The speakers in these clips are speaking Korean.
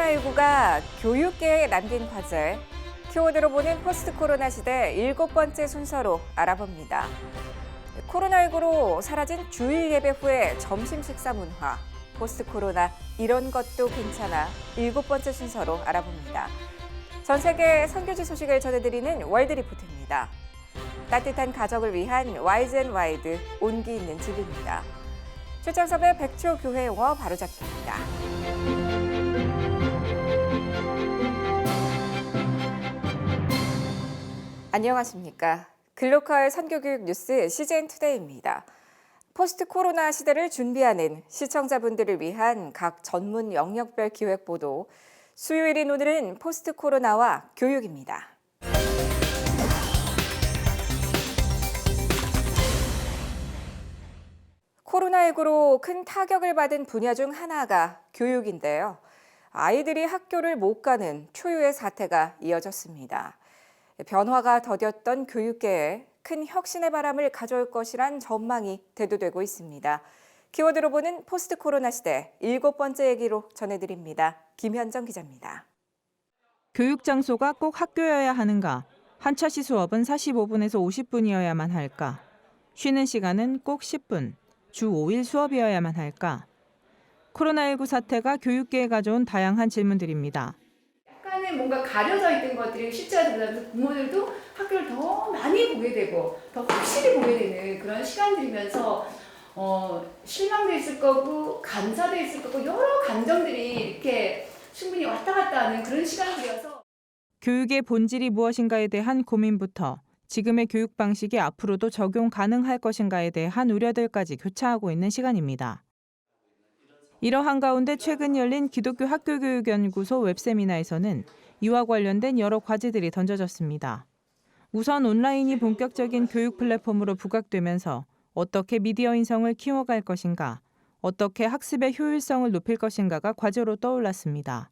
코로나19가 교육계에 남긴 과제, 키워드로 보는 포스트 코로나 시대 7번째 순서로 알아봅니다. 코로나19로 사라진 주일 예배 후의 점심 식사 문화, 포스트 코로나 이런 것도 괜찮아 7번째 순서로 알아봅니다. 전 세계 선교지 소식을 전해드리는 월드 리포트입니다. 따뜻한 가정을 위한 와이즈 앤 와이드 온기 있는 집입니다. 최창섭의 백초 교회 용어 바로잡기입니다. 안녕하십니까. 글로컬 선교교육 뉴스 CGN투데이입니다. 포스트 코로나 시대를 준비하는 시청자분들을 위한 각 전문 영역별 기획보도, 수요일인 오늘은 포스트 코로나와 교육입니다. 코로나19로 큰 타격을 받은 분야 중 하나가 교육인데요. 아이들이 학교를 못 가는 초유의 사태가 이어졌습니다. 변화가 더뎠던 교육계에 큰 혁신의 바람을 가져올 것이란 전망이 대두되고 있습니다. 키워드로 보는 포스트 코로나 시대 7번째 얘기로 전해드립니다. 김현정 기자입니다. 교육 장소가 꼭 학교여야 하는가? 한차시 수업은 45분에서 50분이어야만 할까? 쉬는 시간은 꼭 10분, 주 5일 수업이어야만 할까? 코로나19 사태가 교육계에 가져온 다양한 질문들입니다. 약간의 뭔가 가려져 있던 것들이 실제로 들어가면서 부모들도 학교를 더 많이 보게 되고 더 확실히 보게 되는 그런 시간들이면서 실망도 있을 거고 감사도 있을 거고 여러 감정들이 이렇게 충분히 왔다 갔다 하는 그런 시간들이어서 교육의 본질이 무엇인가에 대한 고민부터 지금의 교육 방식이 앞으로도 적용 가능할 것인가에 대한 우려들까지 교차하고 있는 시간입니다. 이러한 가운데 최근 열린 기독교 학교교육연구소 웹세미나에서는 이와 관련된 여러 과제들이 던져졌습니다. 우선 온라인이 본격적인 교육 플랫폼으로 부각되면서 어떻게 미디어 인성을 키워갈 것인가, 어떻게 학습의 효율성을 높일 것인가가 과제로 떠올랐습니다.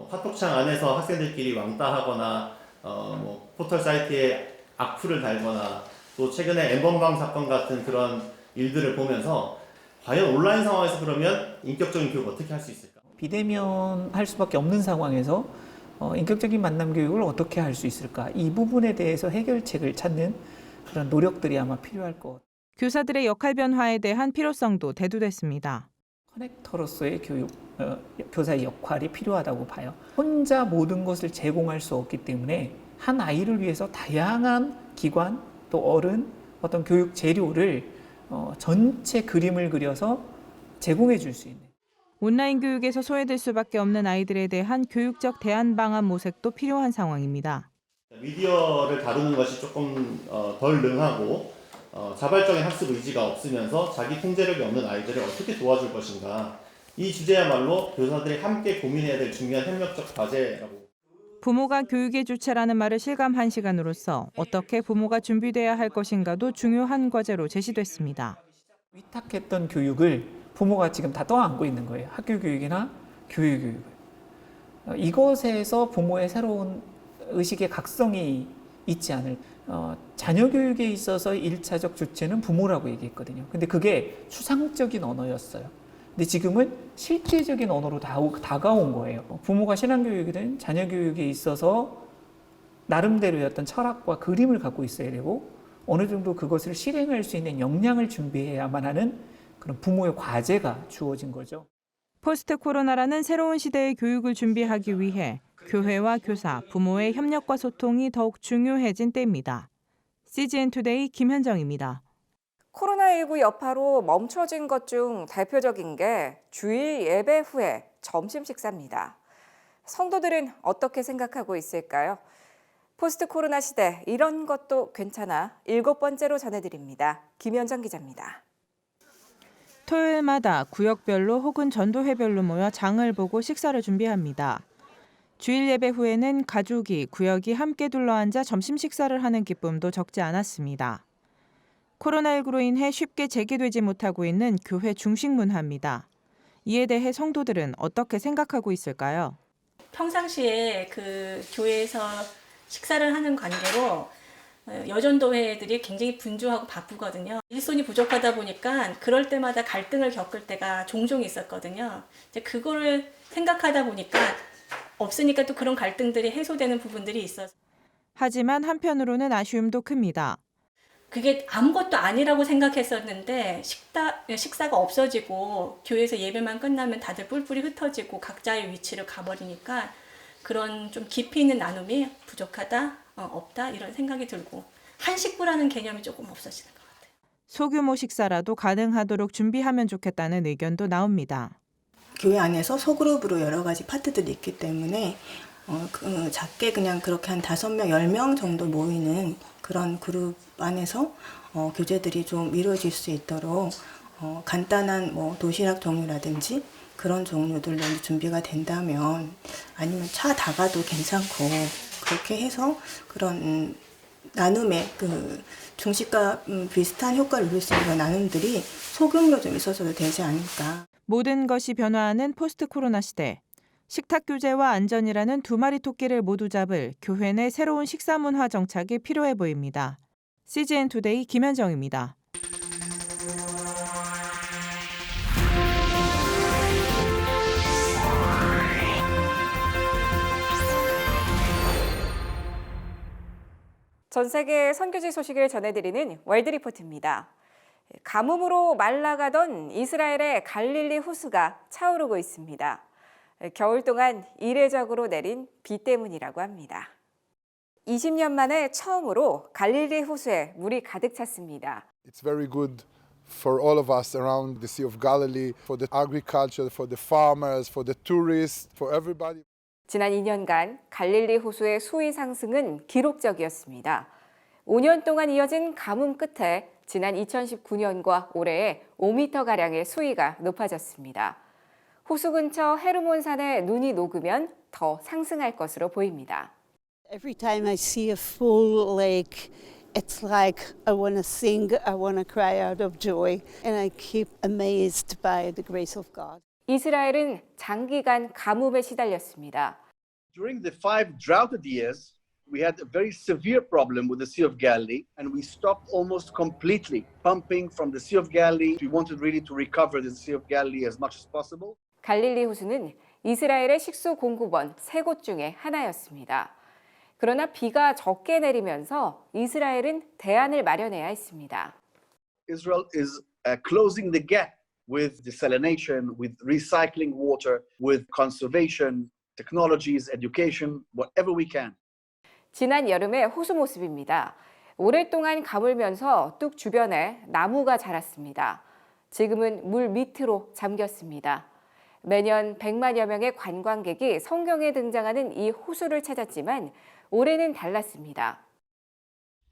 카톡창 안에서 학생들끼리 왕따하거나 포털 사이트에 악플을 달거나 또 최근에 엠번방 사건 같은 그런 일들을 보면서 과연 온라인 상황에서 그러면 인격적인 교육 어떻게 할 수 있을까? 비대면 할 수밖에 없는 상황에서 인격적인 만남 교육을 어떻게 할 수 있을까? 이 부분에 대해서 해결책을 찾는 그런 노력들이 아마 필요할 것 같아요. 교사들의 역할 변화에 대한 필요성도 대두됐습니다. 커넥터로서의 교사의 역할이 필요하다고 봐요. 혼자 모든 것을 제공할 수 없기 때문에 한 아이를 위해서 다양한 기관 또 어른 어떤 교육 재료를 전체 그림을 그려서 제공해 줄 수 있는. 온라인 교육에서 소외될 수밖에 없는 아이들에 대한 교육적 대안 방안 모색도 필요한 상황입니다. 미디어를 다루는 것이 조금 덜 능하고 자발적인 학습 의지가 없으면서 자기 통제력이 없는 아이들을 어떻게 도와줄 것인가. 이 주제야말로 교사들이 함께 고민해야 될 중요한 협력적 과제라고. 부모가 교육의 주체라는 말을 실감한 시간으로서 어떻게 부모가 준비돼야 할 것인가도 중요한 과제로 제시됐습니다. 위탁했던 교육을 부모가 지금 다 떠안고 있는 거예요. 학교 교육이나 교육 교육을. 이것에서 부모의 새로운 의식의 각성이 있지 않을. 자녀 교육에 있어서 1차적 주체는 부모라고 얘기했거든요. 근데 그게 추상적인 언어였어요. 근데 지금은 실제적인 언어로 다가온 거예요. 부모가 신앙교육이든 자녀 교육에 있어서 나름대로의 어떤 철학과 그림을 갖고 있어야 되고 어느 정도 그것을 실행할 수 있는 역량을 준비해야만 하는 그런 부모의 과제가 주어진 거죠. 포스트 코로나라는 새로운 시대의 교육을 준비하기 위해 교회와 교사, 부모의 협력과 소통이 더욱 중요해진 때입니다. CGN투데이 김현정입니다. 코로나19 여파로 멈춰진 것 중 대표적인 게 주일 예배 후에 점심 식사입니다. 성도들은 어떻게 생각하고 있을까요? 포스트 코로나 시대 이런 것도 괜찮아 7번째로 전해드립니다. 김현정 기자입니다. 토요일마다 구역별로 혹은 전도회별로 모여 장을 보고 식사를 준비합니다. 주일 예배 후에는 가족이, 구역이 함께 둘러앉아 점심 식사를 하는 기쁨도 적지 않았습니다. 코로나19로 인해 쉽게 재개되지 못하고 있는 교회 중식 문화입니다. 이에 대해 성도들은 어떻게 생각하고 있을까요? 평상시에 그 교회에서 식사를 하는 관계로 여전도회들이 굉장히 분주하고 바쁘거든요. 일손이 부족하다 보니까 그럴 때마다 갈등을 겪을 때가 종종 있었거든요. 이제 그거를 생각하다 보니까 없으니까 또 그런 갈등들이 해소되는 부분들이 있어서 하지만 한편으로는 아쉬움도 큽니다. 그게 아무것도 아니라고 생각했었는데 식사가 없어지고 교회에서 예배만 끝나면 다들 뿔뿔이 흩어지고 각자의 위치를 가버리니까 그런 좀 깊이 있는 나눔이 부족하다, 없다 이런 생각이 들고 한 식구라는 개념이 조금 없어지는 것 같아요. 소규모 식사라도 가능하도록 준비하면 좋겠다는 의견도 나옵니다. 교회 안에서 소그룹으로 여러 가지 파트들이 있기 때문에 작게 그냥 그렇게 한 5명, 10명 정도 모이는 그런 그룹 안에서 교제들이 좀 이루어질 수 있도록 간단한 뭐 도시락 종류라든지 그런 종류들로 준비가 된다면 아니면 차 다가도 괜찮고 그렇게 해서 그런 나눔의 그 중식과 비슷한 효과를 누릴 수 있는 나눔들이 소규모로 좀 있어서도 되지 않을까. 모든 것이 변화하는 포스트 코로나 시대. 식탁 교제와 안전이라는 두 마리 토끼를 모두 잡을 교회 내 새로운 식사 문화 정착이 필요해 보입니다. CGN 투데이 김현정입니다. 전 세계 선교지 소식을 전해드리는 월드리포트입니다. 가뭄으로 말라가던 이스라엘의 갈릴리 호수가 차오르고 있습니다. 겨울 동안 이례적으로 내린 비 때문이라고 합니다. 20년 만에 처음으로 갈릴리 호수에 물이 가득 찼습니다. It's very good for all of us around the Sea of Galilee, for the agriculture, for the farmers, for the tourists, for everybody. 지난 2년간 갈릴리 호수의 수위 상승은 기록적이었습니다. 5년 동안 이어진 가뭄 끝에 지난 2019년과 올해에 5m가량의 수위가 높아졌습니다. 호수 근처 헤르몬산에 눈이 녹으면 더 상승할 것으로 보입니다. Every time I see a full lake, it's like I want to sing, I want to cry out of joy, and I keep amazed by the grace of God. 이스라엘은 장기간 가뭄에 시달렸습니다. During the 5 droughted years, we had a very severe problem with the Sea of Galilee, and we stopped almost completely pumping from the Sea of Galilee. We wanted really to recover the Sea of Galilee as much as possible. 갈릴리 호수는 이스라엘의 식수 공급원 3곳 중에 하나였습니다. 그러나 비가 적게 내리면서 이스라엘은 대안을 마련해야 했습니다. Israel is closing the gap with desalination, with recycling water, with conservation, technologies, education, whatever we can. 지난 여름의 호수 모습입니다. 오랫동안 가물면서 뚝 주변에 나무가 자랐습니다. 지금은 물 밑으로 잠겼습니다. 매년 100만여 명의 관광객이 성경에 등장하는 이 호수를 찾았지만 올해는 달랐습니다.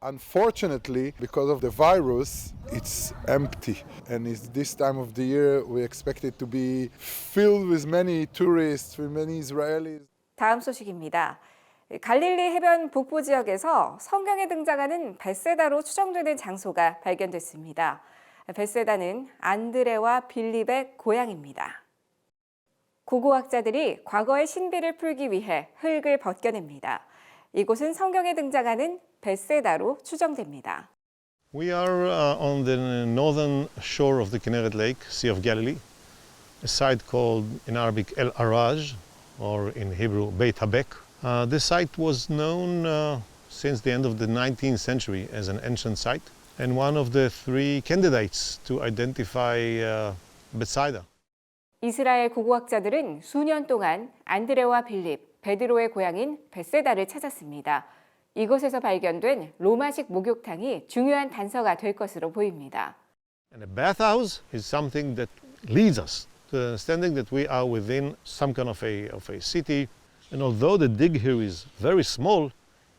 Unfortunately, because of the virus, it's empty. And it's this time of the year we expect it to be filled with many tourists, with many Israelis. 다음 소식입니다. 갈릴리 해변 북부 지역에서 성경에 등장하는 벳세다로 추정되는 장소가 발견됐습니다. 벳세다는 안드레와 빌립의 고향입니다. 고고학자들이 과거의 신비를 풀기 위해 흙을 벗겨냅니다. 이곳은 성경에 등장하는 벳세다로 추정됩니다. We are on the northern shore of the Kinneret Lake, Sea of Galilee, a site called in Arabic El Araj, or in Hebrew Beit Habek. This site was known since the end of the 19th century as an ancient site, and one of the 3 candidates to identify Bethsaida. 이스라엘 고고학자들은 수년 동안 안드레와 빌립, 베드로의 고향인 벳세다를 찾았습니다. 이곳에서 발견된 로마식 목욕탕이 중요한 단서가 될 것으로 보입니다. And a bathhouse is something that leads us to the understanding that we are within some kind of a city. And although the dig here is very small,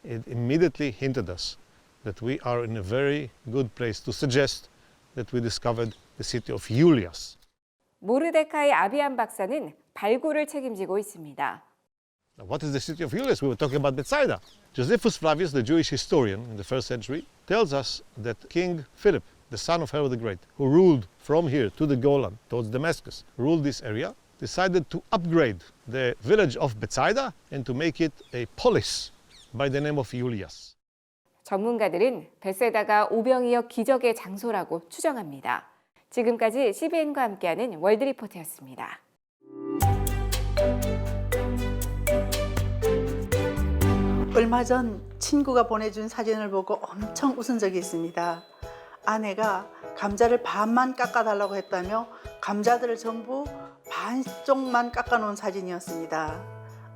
it immediately hinted us that we are in a very good place to suggest that we discovered the city of Iulias. 모르데카이 아비안 박사는 발굴을 책임지고 있습니다. Now, what is the city of Iulias? We were talking about Bethsaida. Josephus Flavius, the Jewish historian in the 1st century, tells us that King Philip, the son of Herod the Great, who ruled from here to the Golan, towards Damascus, ruled this area, decided to upgrade the village of Bethsaida and to make it a polis by the name of Iulias. 전문가들은 벳세다가 오병이어 기적의 장소라고 추정합니다. 지금까지 CBN과 함께하는 월드리포트였습니다. 얼마 전 친구가 보내준 사진을 보고 엄청 웃은 적이 있습니다. 아내가 감자를 반만 깎아달라고 했다며 감자들을 전부 반쪽만 깎아놓은 사진이었습니다.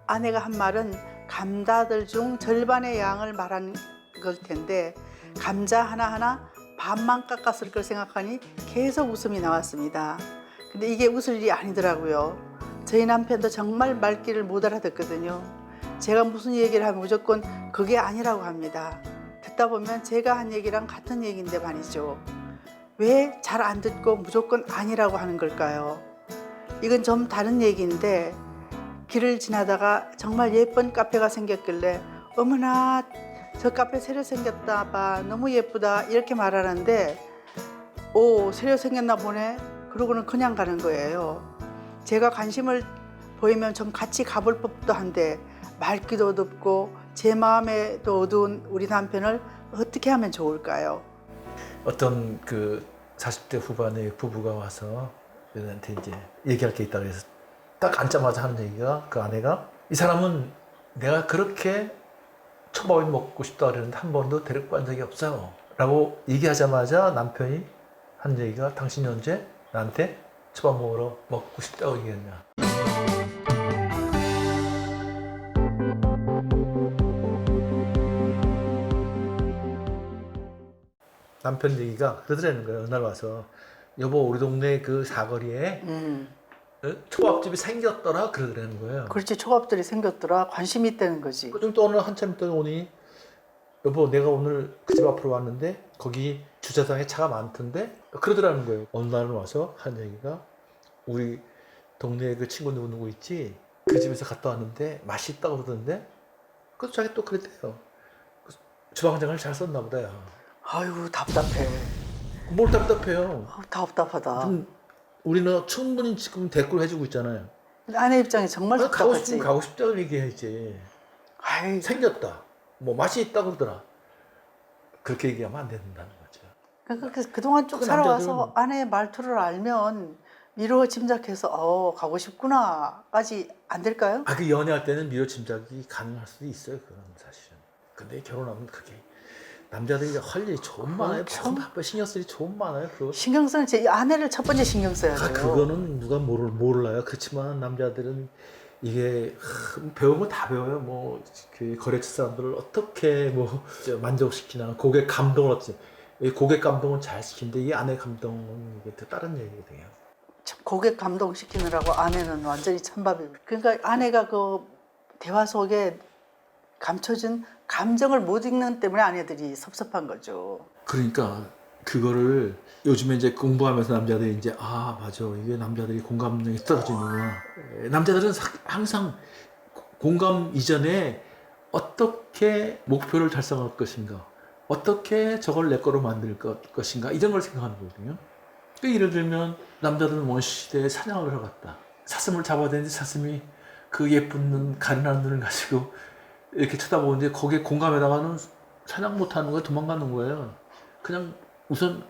아내가 한 말은 감자들 중 절반의 양을 말한 걸 텐데 감자 하나하나 반만 깎았을 걸 생각하니 계속 웃음이 나왔습니다. 근데 이게 웃을 일이 아니더라고요. 저희 남편도 정말 말귀를 못 알아듣거든요. 제가 무슨 얘기를 하면 무조건 그게 아니라고 합니다. 듣다 보면 제가 한 얘기랑 같은 얘기인데 말이죠. 왜 잘 안 듣고 무조건 아니라고 하는 걸까요? 이건 좀 다른 얘기인데 길을 지나다가 정말 예쁜 카페가 생겼길래 어머나 저 카페 새로 생겼다 봐 너무 예쁘다 이렇게 말하는데 오 새로 생겼나 보네 그러고는 그냥 가는 거예요. 제가 관심을 보이면 좀 같이 가볼 법도 한데 말귀도 어둡고 제 마음에도 어두운 우리 남편을 어떻게 하면 좋을까요? 어떤 그 40대 후반의 부부가 와서 저한테 이제 얘기할 게 있다고 해서 딱 앉자마자 하는 얘기가 그 아내가 이 사람은 내가 그렇게 초밥을 먹고 싶다 그랬는데 한 번도 데리고 간 적이 없어요 라고 얘기하자마자 남편이 한 얘기가 당신이 언제 나한테 초밥 먹고 싶다고 얘기했냐. 남편 얘기가 그러더라는 거예요. 어느 날 와서 여보 우리 동네 그 사거리에 초밥집이 생겼더라 그러더라는 거예요. 그렇지 초밥들이 생겼더라 관심이 있다는 거지. 좀 또 어느 한참 있더니 오니 여보 내가 오늘 그 집 앞으로 왔는데 거기 주차장에 차가 많던데 그러더라는 거예요. 어느 날은 와서 한 얘기가 우리 동네에 그 친구 누구 있지 그 집에서 갔다 왔는데 맛있다고 그러던데 그래서 자기 또 그랬대요. 주방장을 잘 썼나 보다요. 아유 답답해. 뭘 답답해요. 답답하다. 우리는 충분히 지금 대꾸를 해주고 있잖아요. 아내 입장에 정말 가고 답답하지. 싶으면 가고 싶다고 얘기해야지. 아이, 생겼다. 뭐 맛이 있다고 그러더라. 그렇게 얘기하면 안 된다는 거죠. 그동안 쭉 그 살아와서 남자들은- 아내의 말투를 알면 미루어 짐작해서 가고 싶구나까지 안 될까요? 그 연애할 때는 미뤄 짐작이 가능할 수도 있어요. 그건 사실은. 근데 결혼하면 그게 남자들이 할 일이 좀 많아요. 참. 바빠 신경 쓸 일이 좀 많아요. 그거. 신경 쓰는 제 아내를 첫 번째 신경 써야 돼요. 그거는 누가 몰라요. 그렇지만 남자들은 이게 배운 거 다 배워요. 뭐 그 거래처 사람들을 어떻게 뭐 만족시키나 고객 감동을 어떻게 고객 감동은 잘 시키는데 이 아내 감동은 이게 또 다른 얘기거든요. 고객 감동시키느라고 아내는 완전히 찬밥이에요. 그러니까 아내가 그 대화 속에 감춰진 감정을 못 읽는 때문에 아내들이 섭섭한 거죠. 그러니까 그거를 요즘에 이제 공부하면서 남자들이 이제 맞아 이게 남자들이 공감력이 떨어지는구나. 남자들은 항상 공감 이전에 어떻게 목표를 달성할 것인가, 어떻게 저걸 내 거로 만들 것인가 이런 걸 생각하는 거거든요. 그러니까 예를 들면 남자들은 원시시대에 사냥을 하러 갔다. 사슴을 잡아야 되는데 사슴이 그 예쁜 눈, 가련한 눈을 가지고 이렇게 쳐다보는데 거기에 공감에다가는 사냥 못하는 거예요. 도망가는 거예요. 그냥 우선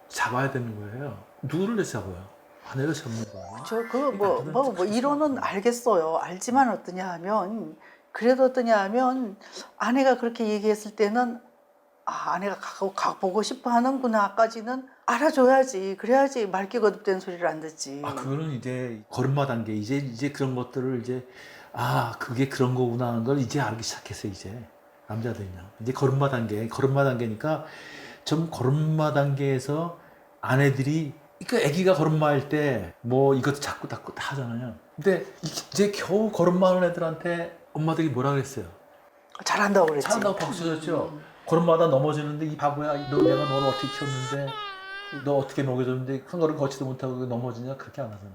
잡아야 되는 거예요. 누구를 내서 잡아요? 아내를 잡는 거예요. 뭐 이론은 알겠어요. 알지만 어떠냐 하면 그래도 어떠냐 하면 아내가 그렇게 얘기했을 때는 아내가 가보고 싶어 하는구나까지는 알아줘야지. 그래야지 맑게 거듭된 소리를 안 듣지. 그거는 이제 걸음마 단계. 이제 그런 것들을 이제 그게 그런 거구나 하는 걸 이제 알기 시작했어요. 이제 남자들이랑 이제 걸음마 단계니까 좀 걸음마 단계에서 아내들이 그러니까 아기가 걸음마할 때 뭐 이것도 잡고 닦고 다 하잖아요. 근데 이제 겨우 걸음마하는 애들한테 엄마들이 뭐라 그랬어요? 잘한다고 그랬지. 잘한다고 박수 쳤죠. 걸음마다 넘어지는데 이 바보야, 내가 너를 어떻게 키웠는데, 너 어떻게 먹여줬는데 한 걸음 걷지도 못하고 넘어지냐? 그렇게 안 하잖아요.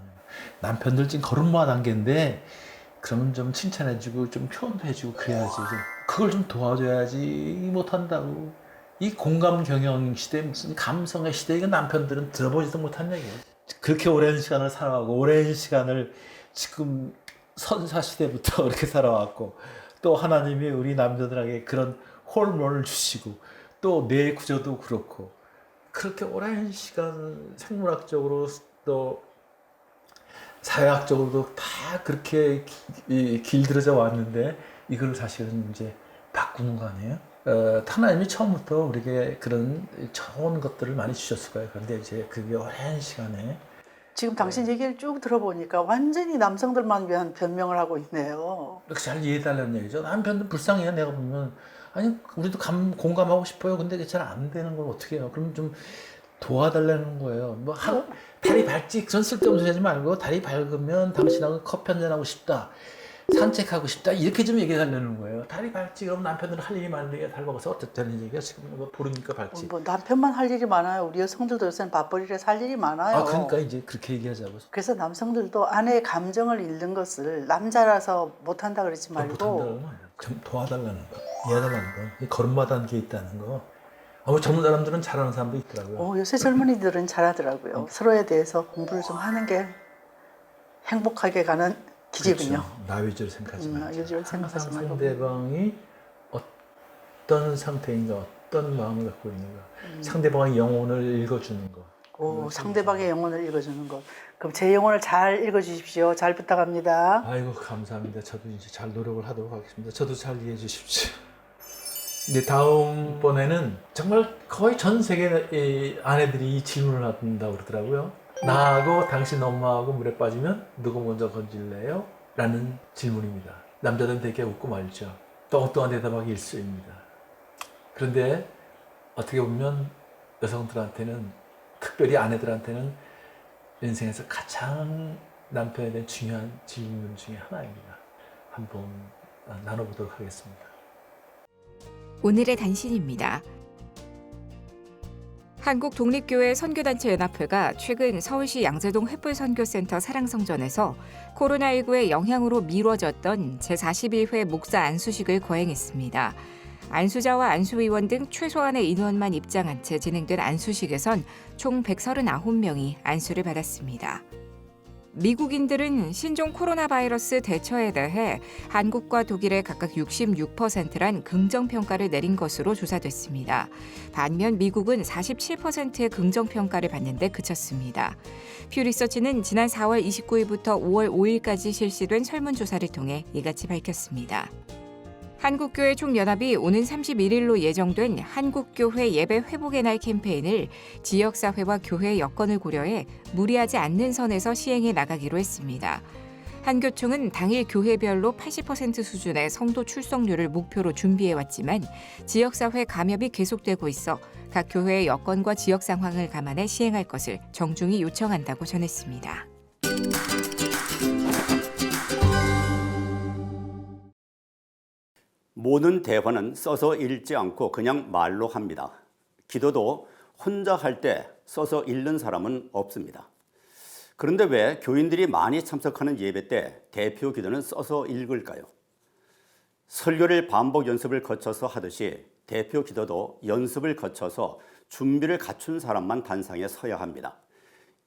남편들 지금 걸음마 단계인데 그러면 좀 칭찬해주고 좀 표현도 해주고 그래야지. 그걸 좀 도와줘야지 못한다고. 이 공감 경영 시대, 무슨 감성의 시대, 이거 남편들은 들어보지도 못한 얘기예요. 그렇게 오랜 시간을 살아가고 오랜 시간을 지금 선사 시대부터 그렇게 살아왔고 또 하나님이 우리 남자들에게 그런 호르몬을 주시고 또 뇌 구조도 그렇고 그렇게 오랜 시간 생물학적으로 또 사회학적으로도 다 그렇게 길들여져 왔는데 이걸 사실은 이제 바꾸는 거 아니에요? 하나님이 처음부터 우리에게 그런 좋은 것들을 많이 주셨을 거예요. 그런데 이제 그게 오랜 시간에 지금 당신 얘기를 쭉 들어보니까 완전히 남성들만 위한 변명을 하고 있네요. 이렇게 잘 이해해달라는 얘기죠. 남편도 불쌍해요. 내가 보면 아니 우리도 공감하고 싶어요. 근데 잘 안 되는 걸 어떻게 해요? 그럼 좀 도와달라는 거예요. 뭐 다리 밟지 그런 쓸데없는 소리 하지 말고 다리 밟으면 당신하고 커피 한잔 하고 싶다. 산책하고 싶다 이렇게 좀 얘기하려는 거예요. 다리 밟지 그럼 남편들은 할 일이 많은데 다리 먹어서 어떻다는 얘기가 지금 뭐 부르니까 밟지. 뭐 남편만 할 일이 많아요. 우리 여성들도 요새는 밥벌이를 살 일이 많아요. 아 그러니까 이제 그렇게 얘기하자고. 그래서 남성들도 아내의 감정을 잃는 것을 남자라서 못한다 그러지 말고 못한다는 거 아니야. 좀 도와달라는 거, 이해해달라는 거, 걸음마다는 게 있다는 거. 뭐 젊은 사람들은 잘하는 사람도 있더라고요. 요새 젊은이들은 잘하더라고요. 서로에 대해서 공부를 좀 하는 게 행복하게 가는 길이군요. 그렇죠. 나 위주로 생각하지 말자. 위주로 생각하지 항상 말고. 상대방이 어떤 상태인가, 어떤 마음을 갖고 있는가, 상대방의 영혼을 읽어주는 거. 상대방의 영혼을 읽어주는 것. 그럼 제 영혼을 잘 읽어주십시오. 잘 부탁합니다. 아이고 감사합니다. 저도 이제 잘 노력을 하도록 하겠습니다. 저도 잘 이해해 주십시오. 이제 다음번에는 정말 거의 전 세계 아내들이 이 질문을 한다고 그러더라고요. 나하고 당신 엄마하고 물에 빠지면 누구 먼저 건질래요? 라는 질문입니다. 남자들은 되게 웃고 말죠. 엉뚱한 대답하기 일쑤입니다. 그런데 어떻게 보면 여성들한테는 특별히 아내들한테는 인생에서 가장 남편에 대한 중요한 질문 중에 하나입니다. 한번 나눠보도록 하겠습니다. 오늘의 단신입니다. 한국독립교회 선교단체 연합회가 최근 서울시 양재동 횃불선교센터 사랑성전에서 코로나19의 영향으로 미뤄졌던 제41회 목사 안수식을 거행했습니다. 안수자와 안수위원 등 최소한의 인원만 입장한 채 진행된 안수식에선 총 139명이 안수를 받았습니다. 미국인들은 신종 코로나 바이러스 대처에 대해 한국과 독일의 각각 66%란 긍정평가를 내린 것으로 조사됐습니다. 반면 미국은 47%의 긍정평가를 받는데 그쳤습니다. 퓨리서치는 지난 4월 29일부터 5월 5일까지 실시된 설문조사를 통해 이같이 밝혔습니다. 한국교회 총연합이 오는 31일로 예정된 한국교회 예배 회복의 날 캠페인을 지역사회와 교회 여건을 고려해 무리하지 않는 선에서 시행해 나가기로 했습니다. 한교총은 당일 교회별로 80% 수준의 성도 출석률을 목표로 준비해왔지만 지역사회 감염이 계속되고 있어 각 교회의 여건과 지역 상황을 감안해 시행할 것을 정중히 요청한다고 전했습니다. 모든 대화는 써서 읽지 않고 그냥 말로 합니다. 기도도 혼자 할 때 써서 읽는 사람은 없습니다. 그런데 왜 교인들이 많이 참석하는 예배 때 대표 기도는 써서 읽을까요? 설교를 반복 연습을 거쳐서 하듯이 대표 기도도 연습을 거쳐서 준비를 갖춘 사람만 단상에 서야 합니다.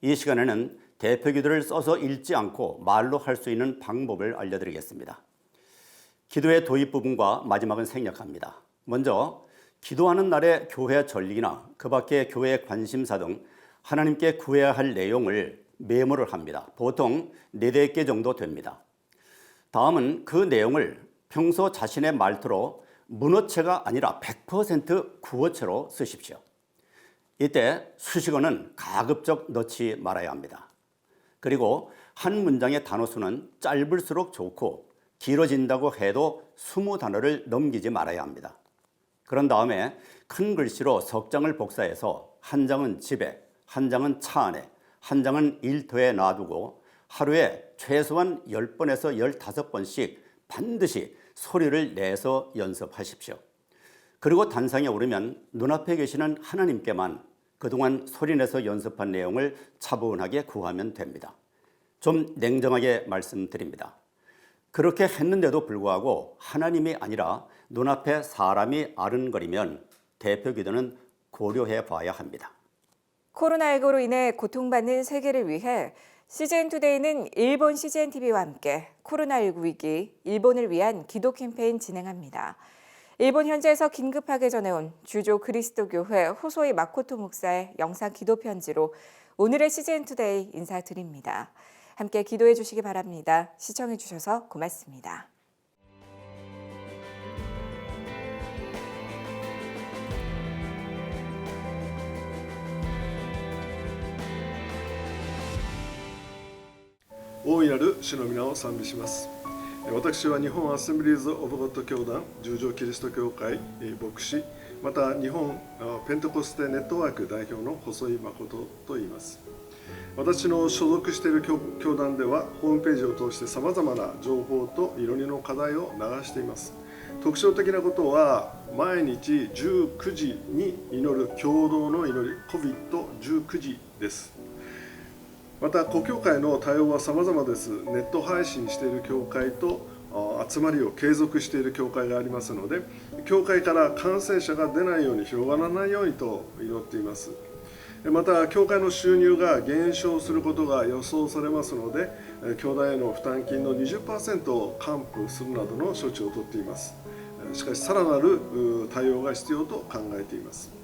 이 시간에는 대표 기도를 써서 읽지 않고 말로 할 수 있는 방법을 알려드리겠습니다. 기도의 도입 부분과 마지막은 생략합니다. 먼저 기도하는 날의 교회 전릭이나 그 밖의 교회 관심사 등 하나님께 구해야 할 내용을 메모를 합니다. 보통 4-5개 정도 됩니다. 다음은 그 내용을 평소 자신의 말투로 문어체가 아니라 100% 구어체로 쓰십시오. 이때 수식어는 가급적 넣지 말아야 합니다. 그리고 한 문장의 단어 수는 짧을수록 좋고 길어진다고 해도 20단어를 넘기지 말아야 합니다. 그런 다음에 큰 글씨로 석 장을 복사해서 한 장은 집에, 한 장은 차 안에, 한 장은 일터에 놔두고 하루에 최소한 10번에서 15번씩 반드시 소리를 내서 연습하십시오. 그리고 단상에 오르면 눈앞에 계시는 하나님께만 그동안 소리내서 연습한 내용을 차분하게 구하면 됩니다. 좀 냉정하게 말씀드립니다. 그렇게 했는데도 불구하고 하나님이 아니라 눈앞에 사람이 아른거리면 대표 기도는 고려해 봐야 합니다. 코로나19로 인해 고통받는 세계를 위해 CGN투데이는 일본 CGNTV와 함께 코로나19 위기, 일본을 위한 기도 캠페인 진행합니다. 일본 현지에서 긴급하게 전해온 주조 그리스도교회 호소이 마코토 목사의 영상 기도 편지로 오늘의 CGN투데이 인사드립니다. 함께 기도해 주시기 바랍니다. 시청해 주셔서 고맙습니다.大いなる主の皆を賛美します。私は日本アセンブリーズ・オブ・ゴッド教団十条キリスト教会牧師、また日本ペンテコステネットワーク代表の細井誠と言います。私の所属している教団ではホームページを通してさまざまな情報と祈りの課題を流しています。特徴的なことは毎日19時に祈る共同の祈り COVID-19 時です。また、公教会の対応は様々です。ネット配信している教会と集まりを継続している教会がありますので、教会から感染者が出ないように広がらないようにと祈っています。また、教会の収入が減少することが予想されますので、教団への負担金の 20% を還付するなどの処置をとっています。しかし、さらなる対応が必要と考えています。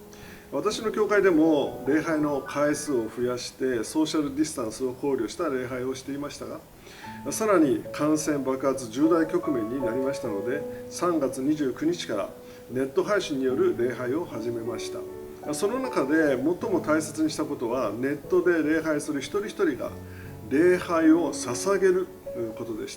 私の教会でも礼拝の回数を増やしてソーシャルディスタンスを考慮した礼拝をしていましたが、さらに感染爆発重大局面になりましたので、3月29日からネット配信による礼拝を始めました。その中で最も大切にしたことは、ネットで礼拝する一人一人が礼拝を捧げることでし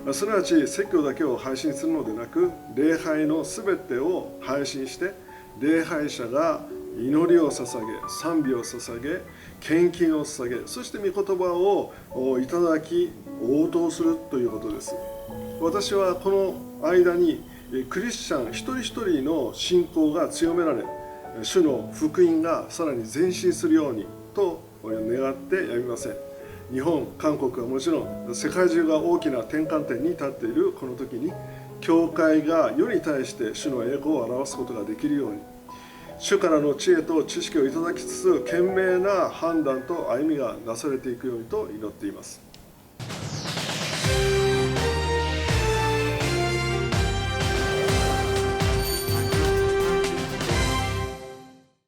た。すなわち説教だけを配信するのでなく、礼拝のすべてを配信して礼拝者が祈りを捧げ、賛美を捧げ、献金を捧げ、そして御言葉をいただき応答するということです。私はこの間にクリスチャン一人一人の信仰が強められ、主の福音がさらに前進するようにと願ってやみません。日本、韓国はもちろん世界中が大きな転換点に立っているこの時に、教会が世に対して主の栄光を表すことができるように、主からの知恵と知識をいただきつつ、賢明な判断と歩みがなされていくようにと祈っています。